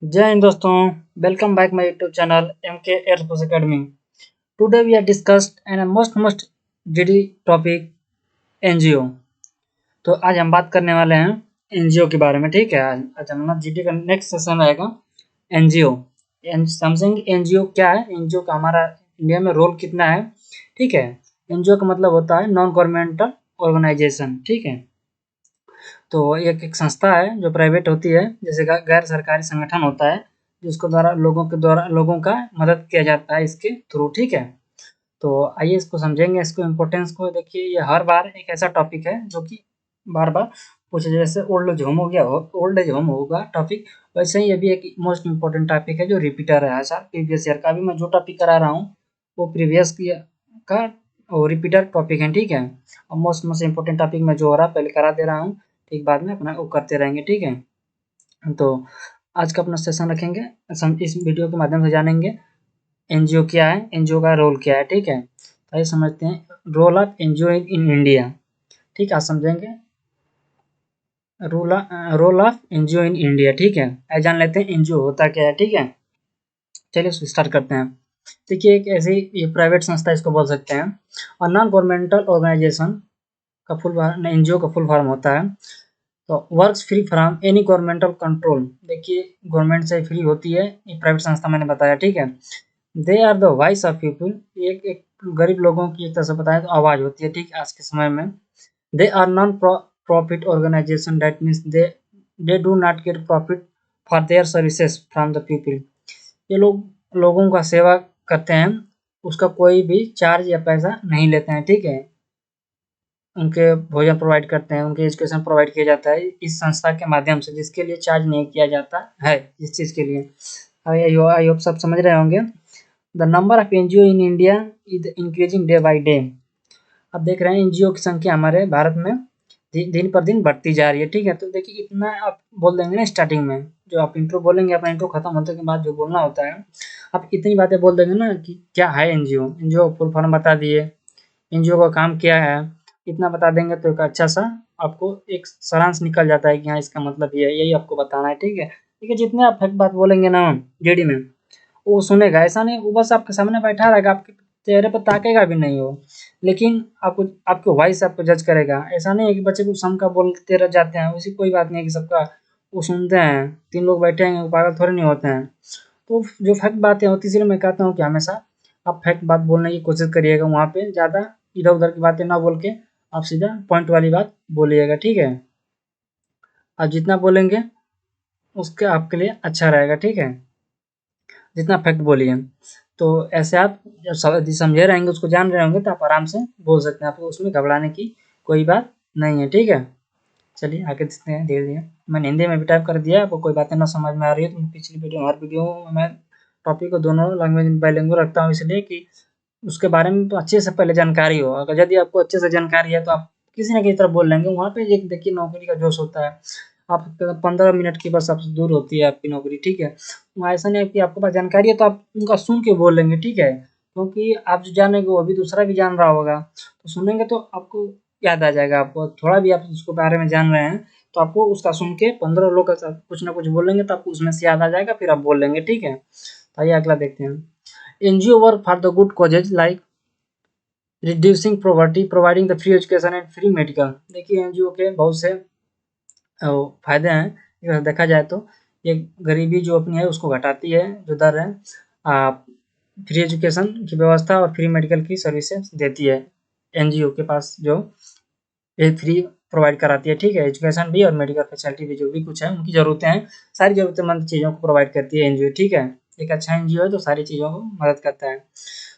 जय हिंद दोस्तों, welcome back my YouTube channel MK airforce academy. Today we are discussed an most GD topic NGO. तो आज हम बात करने वाले हैं एनजीओ के बारे में। ठीक है, आज हमारा जीडी का नेक्स्ट सेशन रहेगा एनजीओ। समझेंगे एनजीओ क्या है, एनजीओ का हमारा इंडिया में रोल कितना है। ठीक है, एनजीओ का मतलब होता है नॉन गवर्नमेंटल ऑर्गेनाइजेशन। ठीक है, तो एक संस्था है जो प्राइवेट होती है, जैसे गैर सरकारी संगठन होता है जिसको द्वारा लोगों का मदद किया जाता है इसके थ्रू। ठीक है, तो आइए इसको समझेंगे, इसको इम्पोर्टेंस को। देखिए, ये हर बार एक ऐसा टॉपिक है जो कि बार बार पूछे, जैसे ओल्ड एज होम हो गया, ओल्ड एज होम होगा टॉपिक, वैसे ही ये भी एक मोस्ट इम्पोर्टेंट टॉपिक है जो रिपीटर है। सर प्रीवियस ईयर का भी मैं जो टॉपिक करा रहा हूँ वो प्रीवियस का रिपीटर टॉपिक है। ठीक है, और मोस्ट मोस्ट इम्पोर्टेंट टॉपिक में जो हो रहा है पहले करा दे रहा हूँ, ठीक, बाद में अपना वो करते रहेंगे। ठीक है, तो आज का अपना सेशन रखेंगे, इस वीडियो के माध्यम से जानेंगे एनजीओ क्या है, एनजीओ का रोल क्या है। ठीक है, तो आइए समझते हैं role of NGO in India. ठीक है, आज समझेंगे role of NGO in India. ठीक है, आइए जान लेते हैं एनजीओ होता क्या है। ठीक है, चलिए स्टार्ट करते हैं। देखिए, एक ऐसी ये प्राइवेट संस्था इसको बोल सकते हैं, और नॉन गवर्नमेंटल ऑर्गेनाइजेशन का फुल फॉर्म, एनजीओ का फुल फॉर्म होता है। तो works free from any governmental control. देखिए, गवर्नमेंट से फ्री होती है ये प्राइवेट संस्था, मैंने बताया। ठीक है, they are the voice of people. एक गरीब लोगों की एक तरह से बताएं तो आवाज होती है। ठीक, आज के समय में they are non profit organization, that means they do not get profit for their services from the people. ये लोग लोगों का सेवा करते हैं, उसका कोई भी चार्ज या पैसा नहीं लेते हैं। ठीक है, उनके भोजन प्रोवाइड करते हैं, उनके एजुकेशन प्रोवाइड किया जाता है इस संस्था के माध्यम से, जिसके लिए चार्ज नहीं किया जाता है इस चीज़ के लिए। आई होप सब समझ रहे होंगे। The number of NGO in India is increasing day by day. अब देख रहे हैं एनजीओ की संख्या हमारे भारत में दिन पर दिन बढ़ती जा रही है। ठीक है, तो देखिए इतना आप बोल देंगे ना स्टार्टिंग में, जो आप इंट्रो बोलेंगे, अपना इंट्रो खत्म होने के बाद जो बोलना होता है, आप इतनी बातें बोल देंगे ना कि क्या है एनजीओ, एनजीओ फुल फॉर्म बता दिए, एनजीओ का काम क्या है, इतना बता देंगे तो एक अच्छा सा आपको एक सारांश निकल जाता है कि हाँ इसका मतलब ये है, यही आपको बताना है। ठीक है, ठीक है, जितने आप फैक्ट बात बोलेंगे ना जेडी में, वो सुनेगा। ऐसा नहीं वो बस आपके सामने बैठा रहेगा, आपके चेहरे पर ताकेगा भी नहीं वो, लेकिन आपको आपकी वॉइस आपको जज करेगा। ऐसा नहीं है कि बच्चे को सम का बोलते रह जाते हैं, उसी कोई बात नहीं है कि सबका वो सुनते हैं। 3 लोग बैठे हैं, वो पागल थोड़े नहीं होते हैं। तो जो फैक्ट बातें होती है, इसलिए मैं कहता हूँ कि हमेशा आप फैक्ट बात बोलने की कोशिश करिएगा, वहाँ पे ज़्यादा इधर-उधर की बातें ना बोल के आप सीधा पॉइंट वाली बात बोलिएगा। ठीक है, आप जितना बोलेंगे उसके आपके लिए अच्छा रहेगा। ठीक है, जितना फैक्ट बोलिए, तो ऐसे आप जब समझे रहेंगे, उसको जान रहे होंगे, तो आप आराम से बोल सकते हैं, आपको उसमें घबराने की कोई बात नहीं है। ठीक है, चलिए आगे देखते हैं धीरे-धीरे। मैंने हिंदी में भी टाइप कर दिया, आपको कोई बातें ना समझ में आ रही है तो पिछली वीडियो हर वीडियो में मैं टॉपिक को दोनों लैंग्वेज में बाइलिंगुअल रखता हूँ, इसलिए कि उसके बारे में तो अच्छे से पहले जानकारी हो। अगर यदि आपको अच्छे से जानकारी है तो आप किसी न किसी तरह बोल लेंगे। वहाँ पे एक देखिए नौकरी का जोश होता है, आप 15 मिनट की बस आपसे दूर होती है आपकी नौकरी। ठीक है, वहाँ ऐसा नहीं है कि आपके पास जानकारी है तो आप उनका सुन के बोल लेंगे। ठीक है, क्योंकि आप जो जानेंगे वो अभी दूसरा भी जान रहा होगा, तो सुनेंगे तो आपको याद आ जाएगा। आपको थोड़ा भी आप उसके बारे में जान रहे हैं तो आपको उसका सुन के 15 लोग का कुछ ना कुछ बोलेंगे तो आपको उसमें से याद आ जाएगा, फिर आप बोल लेंगे। ठीक है, तो आइए अगला देखते हैं। NGO work for the good causes like reducing poverty, providing the free education and free medical. देखिए एनजीओ के बहुत से फायदे हैं, अगर देखा जाए तो ये गरीबी जो अपनी है उसको घटाती है, जो दर है, फ्री एजुकेशन की व्यवस्था और फ्री मेडिकल की सर्विसेज देती है। एनजीओ के पास जो ये फ्री प्रोवाइड कराती है। ठीक है, एजुकेशन भी और मेडिकल फैसिलिटी भी, जो भी कुछ है उनकी ज़रूरतें हैं, सारी ज़रूरतमंद चीज़ों को प्रोवाइड करती है एनजीओ। ठीक है, एक अच्छा एनजीओ है तो सारी चीज़ों को मदद करता है।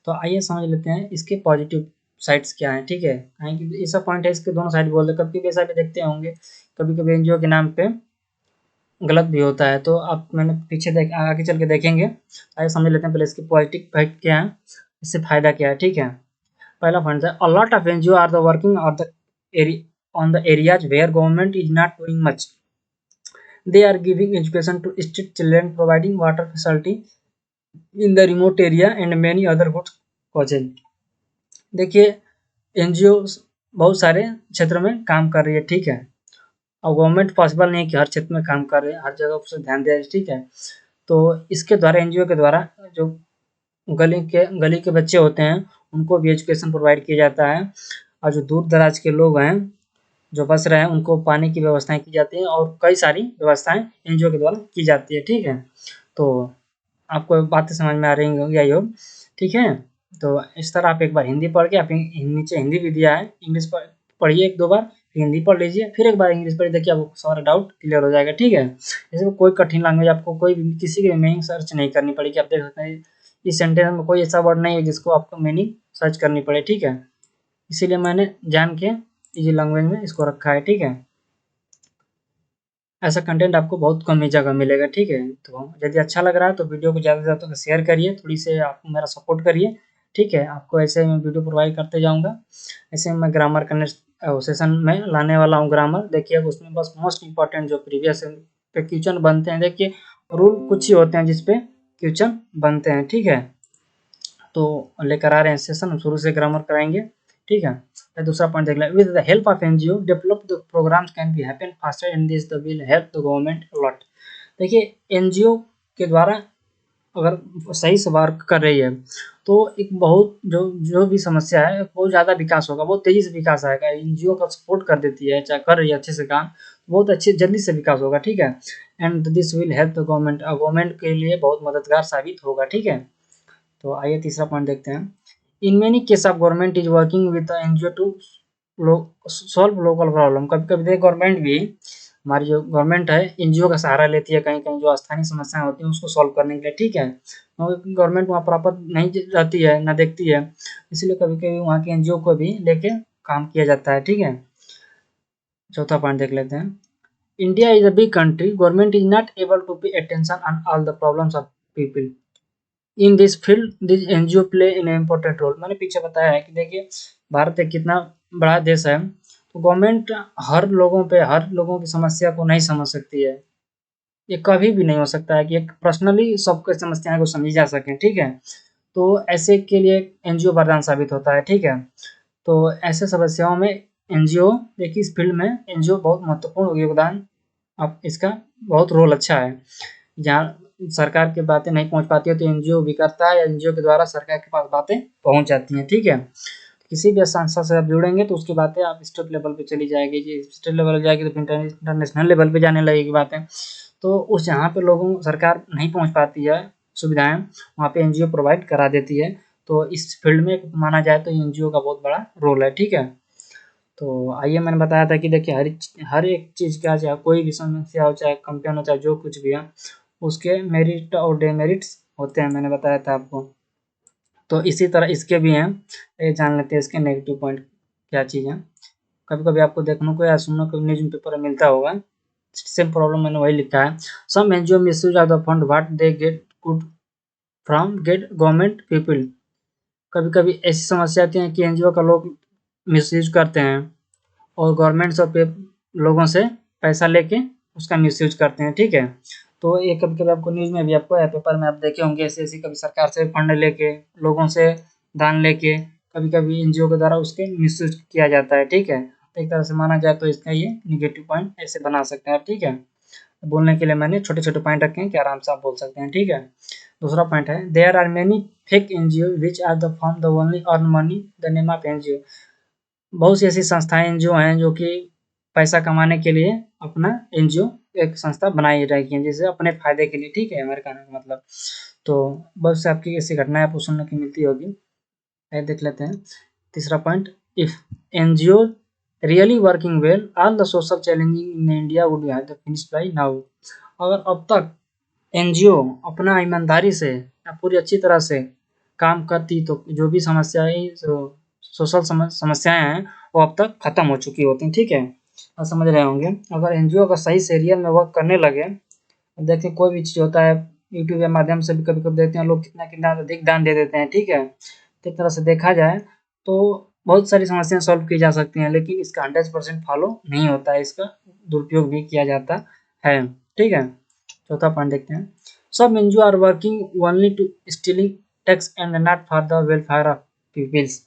तो आइए समझ लेते हैं इसके पॉजिटिव साइड्स क्या हैं। ठीक है, कहीं ऐसा पॉइंट है, इसके दोनों साइड बोल रहे, कभी कभी ऐसा भी देखते होंगे, कभी कभी एनजीओ के नाम पे गलत भी होता है, तो आप मैंने पीछे देख आगे चल के देखेंगे। आइए समझ लेते हैं पहले इसके पॉजिटिव फैक्ट क्या है, इससे फायदा क्या है। ठीक है, पहला पॉइंट है, a lot of NGO are the working और the on the areas where government is not doing much. They are giving education to street children, providing water facility in the remote area and many other good causes. देखिए NGO बहुत सारे क्षेत्र में काम कर रही है। ठीक है, और गवर्नमेंट पॉसिबल नहीं है कि हर क्षेत्र में काम कर रहे हैं, हर जगह उस पर ध्यान दिया जाए। ठीक है, तो इसके द्वारा एनजीओ के द्वारा जो गली के बच्चे होते हैं उनको भी एजुकेशन प्रोवाइड किया जाता है, और जो दूर दराज के लोग हैं जो बस रहे हैं उनको पानी की व्यवस्थाएं की जाती हैं और कई सारी व्यवस्थाएं एनजीओ के द्वारा की जाती है। ठीक है, तो आपको बातें समझ में आ रही होंगी आई होप। ठीक है, तो इस तरह आप एक बार हिंदी पढ़ के, आप नीचे हिंदी भी दिया है, इंग्लिश पढ़िए एक दो बार, फिर हिंदी पढ़ लीजिए, फिर एक बार इंग्लिश पढ़िए, देखिए आपको सारा डाउट क्लियर हो जाएगा। ठीक है, जैसे कोई कठिन लैंग्वेज आपको कोई भी किसी की मीनिंग सर्च नहीं करनी पड़ेगी। आप देख सकते हैं इस सेंटेंस में कोई ऐसा वर्ड नहीं है जिसको आपको मीनिंग सर्च करनी पड़े। ठीक है, इसीलिए मैंने जान के इजी लैंग्वेज में इसको रखा है। ठीक है, ऐसा कंटेंट आपको बहुत कम ही जगह मिलेगा। ठीक है, तो यदि अच्छा लग रहा है तो वीडियो को ज़्यादा से ज़्यादा शेयर करिए, थोड़ी से आप मेरा सपोर्ट करिए। ठीक है, आपको ऐसे मैं वीडियो प्रोवाइड करते जाऊँगा। ऐसे मैं ग्रामर का नेक्स्ट सेशन में लाने वाला हूँ ग्रामर। देखिए उसमें बस मोस्ट इंपॉर्टेंट जो प्रीवियस पे क्वेश्चन बनते हैं, देखिए रूल कुछ ही होते हैं जिस पे क्वेश्चन बनते हैं। ठीक है, तो लेकर आ रहे हैं सेशन, शुरू से ग्रामर कराएंगे। ठीक है, तो दूसरा पॉइंट देख लें, with the help of NGO develop the programs can be happen faster and this the will help the government a lot. देखिए एनजीओ के द्वारा अगर सही से वर्क कर रही है तो एक बहुत जो भी समस्या है बहुत ज़्यादा विकास होगा, बहुत तेज़ी से विकास आएगा। एनजीओ का सपोर्ट कर देती है, चाहे कर रही है अच्छे से काम, बहुत अच्छे जल्दी से विकास होगा। ठीक है, and this will help the government, government के लिए बहुत मददगार साबित होगा। ठीक है, तो आइए तीसरा पॉइंट देखते हैं। In many case of government is working with the NGO to solve local problem. कभी कभी देख गवर्नमेंट भी, हमारी जो गवर्नमेंट है एनजीओ का सहारा लेती है कहीं कहीं जो स्थानीय समस्याएं होती हैं उसको सॉल्व करने के लिए। ठीक है, क्योंकि गवर्नमेंट वहाँ प्रॉपर नहीं रहती है ना देखती है, इसलिए कभी कभी वहाँ के एनजीओ को भी लेके काम किया जाता है। ठीक है, चौथा पॉइंट देख लेते हैं। India is a big country, government is not able to pay attention on all the problems of people in this field, this NGO play in important role. मैंने पीछे बताया है कि देखिए भारत एक कितना बड़ा देश है, तो गवर्नमेंट हर लोगों की समस्या को नहीं समझ सकती है। ये कभी भी नहीं हो सकता है कि एक पर्सनली सबकी समस्याएं को समझी जा सके। ठीक है, तो ऐसे के लिए एनजीओ वरदान साबित होता है। ठीक है, तो ऐसे समस्याओं में एनजीओ, देखिए इस फील्ड में एनजीओ बहुत महत्वपूर्ण योगदान, अब इसका बहुत रोल अच्छा है। जहाँ सरकार की बातें नहीं पहुँच पाती है तो एनजीओ भी करता है, या एनजीओ के द्वारा सरकार के पास बातें पहुँच जाती हैं। ठीक है, किसी भी संस्था से आप जुड़ेंगे तो उसकी बातें आप स्टेट लेवल पे चली जाएगी, जी स्टेट लेवल पे जाएगी तो इंटरनेशनल लेवल पे जाने लगेगी बातें। तो उस जहाँ पे लोगों सरकार नहीं पहुँच पाती है सुविधाएं, वहाँ पे एनजीओ प्रोवाइड करा देती है। तो इस फील्ड में माना जाए तो एनजीओ का बहुत बड़ा रोल है। ठीक है, तो आइए मैंने बताया था कि देखिए हर एक चीज़ का, चाहे कोई भी समस्या हो, चाहे कंप्लेन हो, चाहे जो कुछ भी है, उसके मेरिट और डेमेरिट्स होते हैं, मैंने बताया था आपको। तो इसी तरह इसके भी हैं, ये जान लेते हैं इसके नेगेटिव पॉइंट क्या चीज़ है। कभी कभी आपको देखने को या सुनने को न्यूज़ पेपर में मिलता होगा, सेम प्रॉब्लम मैंने वही लिखा है। Some NGO misuse of the fund what they get good from get government people. कभी कभी ऐसी समस्या आती है कि एनजीओ का लोग मिसयूज करते हैं और गवर्नमेंट से लोगों से पैसा लेके उसका मिसयूज करते हैं। ठीक है, तो ये कभी कभी आपको न्यूज़ में भी, आपको या पेपर में आप देखे होंगे, ऐसे ऐसे कभी सरकार से फंड लेके, लोगों से दान लेके, कभी कभी एनजीओ के द्वारा उसके मिसयूज किया जाता है। ठीक है, तो एक तरह से माना जाए तो इसका ये निगेटिव पॉइंट ऐसे बना सकते हैं आप। ठीक है, बोलने के लिए मैंने छोटे छोटे पॉइंट रखे हैं कि आराम से आप बोल सकते हैं। ठीक है, दूसरा पॉइंट है, there are many fake NGO which are the firm the only earn money the name of NGO. बहुत सी ऐसी संस्थाएं एनजीओ हैं जो कि पैसा कमाने के लिए अपना एनजीओ एक संस्था बनाई रखी है, जैसे अपने फायदे के लिए। ठीक है, मेरे कहने का मतलब, तो बहुत से आपकी ऐसी घटनाएं आपको सुनने की मिलती होगी। देख लेते हैं तीसरा point, if NGO really working well all the social challenging in India would have finished by now. अगर अब तक एनजीओ अपना ईमानदारी से या पूरी अच्छी तरह से काम करती तो जो भी समस्याएं, जो सोशल समस्याएं हैं वो अब तक खत्म हो चुकी होती। ठीक है, आप समझ रहे होंगे। अगर एनजीओ का सही से रियल में वर्क करने लगे, देखिए कोई भी चीज़ होता है यूट्यूब के माध्यम से भी कभी कभी देखते हैं लोग कितना कितना अधिक दान दे देते हैं। ठीक है, तो एक तरह से देखा जाए तो बहुत सारी समस्याएं सॉल्व की जा सकती हैं, लेकिन इसका 100% फॉलो नहीं होता है, इसका दुरुपयोग भी किया जाता है। ठीक है, चौथा पॉइंट देखते हैं, सब NGO are working only to stealing tax and not for the welfare of peoples.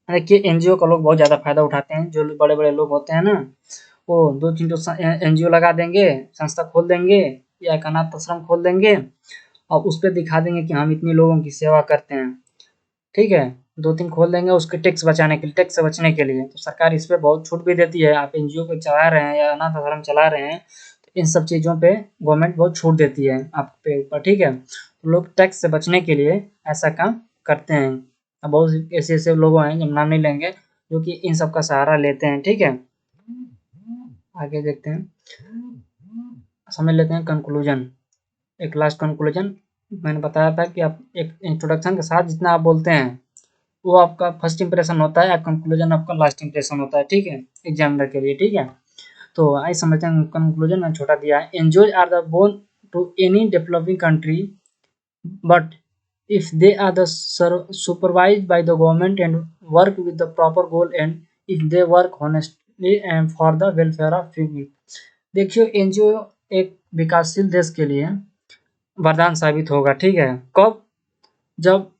देखिए एनजीओ का लोग बहुत ज़्यादा फायदा उठाते हैं, जो बड़े बड़े लोग होते हैं ना, वो 2-3 एनजीओ लगा देंगे, संस्था खोल देंगे, या एक अनाथ आश्रम खोल देंगे और उस पर दिखा देंगे कि हम इतने लोगों की सेवा करते हैं, ठीक है। 2-3 खोल देंगे उसके टैक्स बचाने के लिए, टैक्स से बचने के लिए। तो सरकार इस पे बहुत छूट भी देती है। आप एनजीओ को चला रहे हैं या अनाथ आश्रम चला रहे हैं तो इन सब चीज़ों पे गवर्नमेंट बहुत छूट देती है आपके ऊपर, ठीक है। तो लोग टैक्स से बचने के लिए ऐसा काम करते हैं। अब बहुत ऐसे लोग हैं, हम नाम नहीं लेंगे, जो कि इन सब का सहारा लेते हैं, ठीक है। आगे देखते हैं, समझ लेते हैं कंक्लूजन। एक लास्ट कंक्लूजन मैंने बताया था कि आप एक इंट्रोडक्शन के साथ जितना आप बोलते हैं वो आपका फर्स्ट इंप्रेशन होता है, कंक्लूजन आपका लास्ट इंप्रेशन होता है, ठीक है, एग्जामिनर के लिए, ठीक है। तो आइए समझते हैं कंक्लूजन मैंने छोटा दिया है। NGOs are the bone to any developing country but if they are the supervised by the government and work with the proper goal and if they work honestly and for the welfare of people। देखिए NGO एक विकासशील देश के लिए वरदान साबित होगा, ठीक है। कब? जब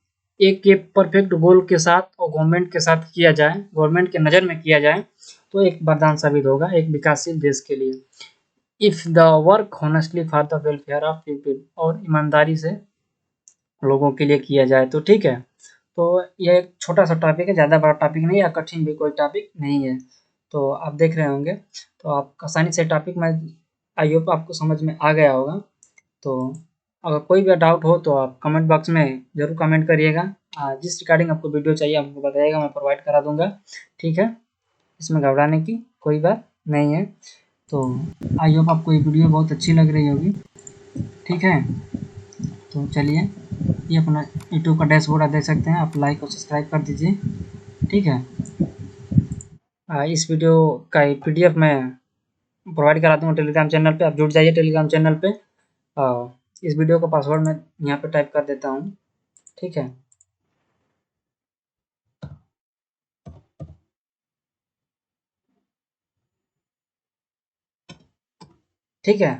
एक ये परफेक्ट गोल के साथ और गवर्नमेंट के साथ किया जाए, गवर्नमेंट के नज़र में किया जाए तो एक वरदान साबित होगा एक विकासशील देश के लिए। If the work honestly for the welfare of people, और ईमानदारी से लोगों के लिए किया जाए तो, ठीक है। तो यह एक छोटा सा टॉपिक है, ज़्यादा बड़ा टॉपिक नहीं है, कठिन भी कोई टॉपिक नहीं है। तो आप देख रहे होंगे तो आप आसानी से टॉपिक में, आई होप आपको समझ में आ गया होगा। तो अगर कोई भी डाउट हो तो आप कमेंट बॉक्स में ज़रूर कमेंट करिएगा। जिस रिगार्डिंग आपको वीडियो चाहिए आपको बताइएगा, मैं प्रोवाइड करा दूंगा, ठीक है। इसमें घबराने की कोई बात नहीं है। तो आई होप आपको ये वीडियो बहुत अच्छी लग रही होगी, ठीक है। तो चलिए, ये अपना यूट्यूब का डैशबोर्ड आप देख सकते हैं, आप लाइक और सब्सक्राइब कर दीजिए, ठीक है। इस वीडियो का PDF मैं प्रोवाइड करा दूँगा टेलीग्राम चैनल पे, आप जुड़ जाइए टेलीग्राम चैनल पे। इस वीडियो का पासवर्ड मैं यहाँ पे टाइप कर देता हूँ, ठीक है। ठीक है,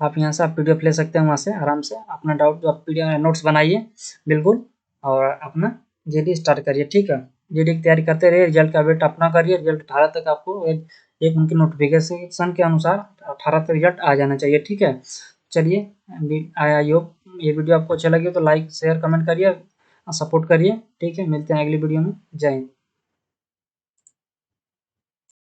आप यहाँ से आप PDF ले सकते हैं, वहाँ से आराम से अपना डाउट जो आप PDF नोट्स बनाइए बिल्कुल, और अपना जीडी स्टार्ट करिए, ठीक है। जीडी की तैयारी करते रहिए, रिजल्ट का वेट अपना करिए। रिजल्ट 18 तक आपको एक उनके नोटिफिकेशन के अनुसार 18 तक रिजल्ट आ जाना चाहिए, ठीक है। चलिए, आई होप ये वीडियो आपको अच्छा लगे तो लाइक शेयर कमेंट करिए, सपोर्ट करिए, ठीक है। मिलते हैं अगली वीडियो में। जय हिंद।